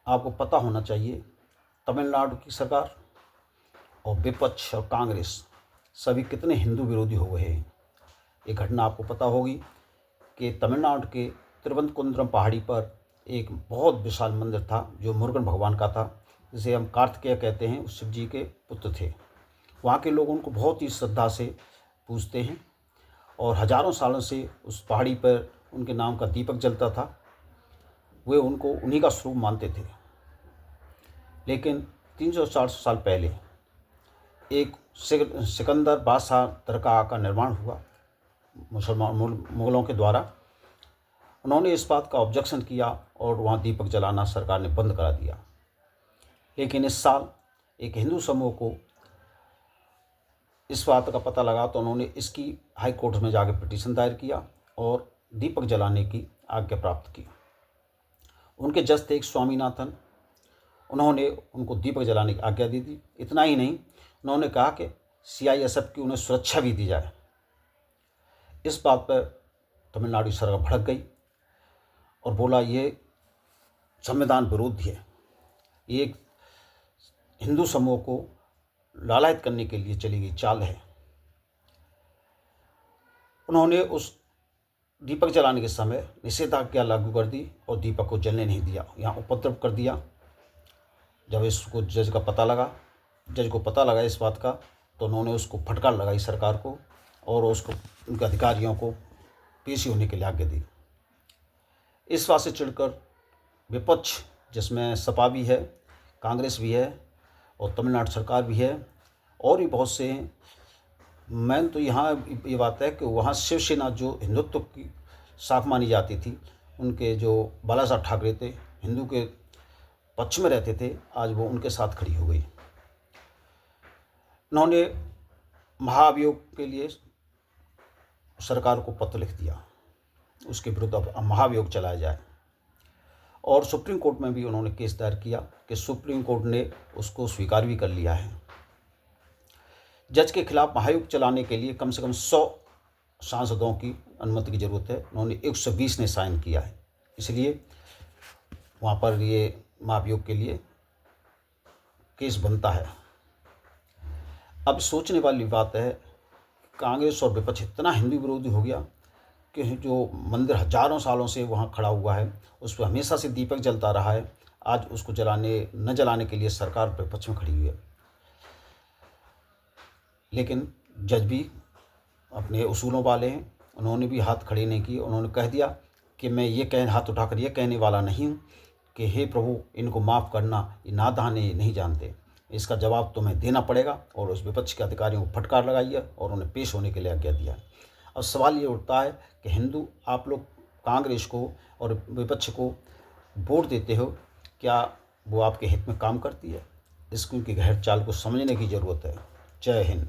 आपको पता होना चाहिए, तमिलनाडु की सरकार और विपक्ष और कांग्रेस सभी कितने हिंदू विरोधी हो गए हैं। ये घटना आपको पता होगी कि तमिलनाडु के तिरुवनंतपुरम पहाड़ी पर एक बहुत विशाल मंदिर था जो मुरुगन भगवान का था, जिसे हम कार्तिकेय कहते हैं। उस शिव जी के पुत्र थे। वहाँ के लोग उनको बहुत ही श्रद्धा से पूजते हैं और हजारों सालों से उस पहाड़ी पर उनके नाम का दीपक जलता था। वे उनको उन्हीं का स्वरूप मानते थे। लेकिन 300-400 साल पहले एक सिकंदर बादशाह दरगाह का निर्माण हुआ मुगलों के द्वारा। उन्होंने इस बात का ऑब्जेक्शन किया और वहाँ दीपक जलाना सरकार ने बंद करा दिया। लेकिन इस साल एक हिंदू समूह को इस बात का पता लगा तो उन्होंने इसकी हाई कोर्ट में जाकर पिटीशन दायर किया और दीपक जलाने की आज्ञा प्राप्त की। उनके जज थे एक स्वामीनाथन। उन्होंने उनको दीपक जलाने की आज्ञा दी थी। इतना ही नहीं, उन्होंने कहा कि CISF की उन्हें सुरक्षा भी दी जाए। इस बात पर तमिलनाडु सरकार भड़क गई और बोला ये संविधान विरोधी है, ये एक हिंदू समूह को लालायित करने के लिए चली गई चाल है। उन्होंने उस दीपक जलाने के समय निषेधाज्ञा लागू कर दी और दीपक को जलने नहीं दिया, यहाँ उपद्रव कर दिया। जब इसको जज को पता लगा इस बात का, तो उन्होंने उसको फटकार लगाई सरकार को और उसको उनके अधिकारियों को पेशी होने के लिए आज्ञा दी। इस बात से चिढ़कर विपक्ष, जिसमें सपा भी है, कांग्रेस भी है और तमिलनाडु सरकार भी है और भी बहुत से हैं। मैन तो यहाँ ये बात है कि वहाँ शिवसेना जो हिंदुत्व की शाख मानी जाती थी, उनके जो बाला साहब ठाकरे थे, हिंदू के पक्ष में रहते थे, आज वो उनके साथ खड़ी हो गई। उन्होंने महाभियोग के लिए सरकार को पत्र लिख दिया, उसके विरुद्ध अब महाभियोग चलाया जाए। और सुप्रीम कोर्ट में भी उन्होंने केस दायर किया कि सुप्रीम कोर्ट ने उसको स्वीकार भी कर लिया है। जज के खिलाफ महाभियोग चलाने के लिए कम से कम 100 सांसदों की अनुमति की ज़रूरत है। उन्होंने 120 ने साइन किया है, इसलिए वहाँ पर ये महाभियोग के लिए केस बनता है। अब सोचने वाली बात है, कांग्रेस और विपक्ष इतना हिंदू विरोधी हो गया कि जो मंदिर हजारों सालों से वहाँ खड़ा हुआ है, उस पर हमेशा से दीपक जलता रहा है, आज उसको न जलाने के लिए सरकार विपक्ष में खड़ी हुई है। लेकिन जज भी अपने उसूलों वाले हैं, उन्होंने भी हाथ खड़े नहीं किए। उन्होंने कह दिया कि मैं हाथ उठाकर ये कहने वाला नहीं हूँ कि हे प्रभु इनको माफ़ करना, ये नादान नहीं जानते। इसका जवाब तुम्हें देना पड़ेगा। और उस विपक्ष के अधिकारियों को फटकार लगाई है और उन्हें पेश होने के लिए आज्ञा दिया। अब सवाल ये उठता है कि हिंदू आप लोग कांग्रेस को और विपक्ष को वोट देते हो, क्या वो आपके हित में काम करती है? इसकी गहर चाल को समझने की ज़रूरत है। जय हिंद।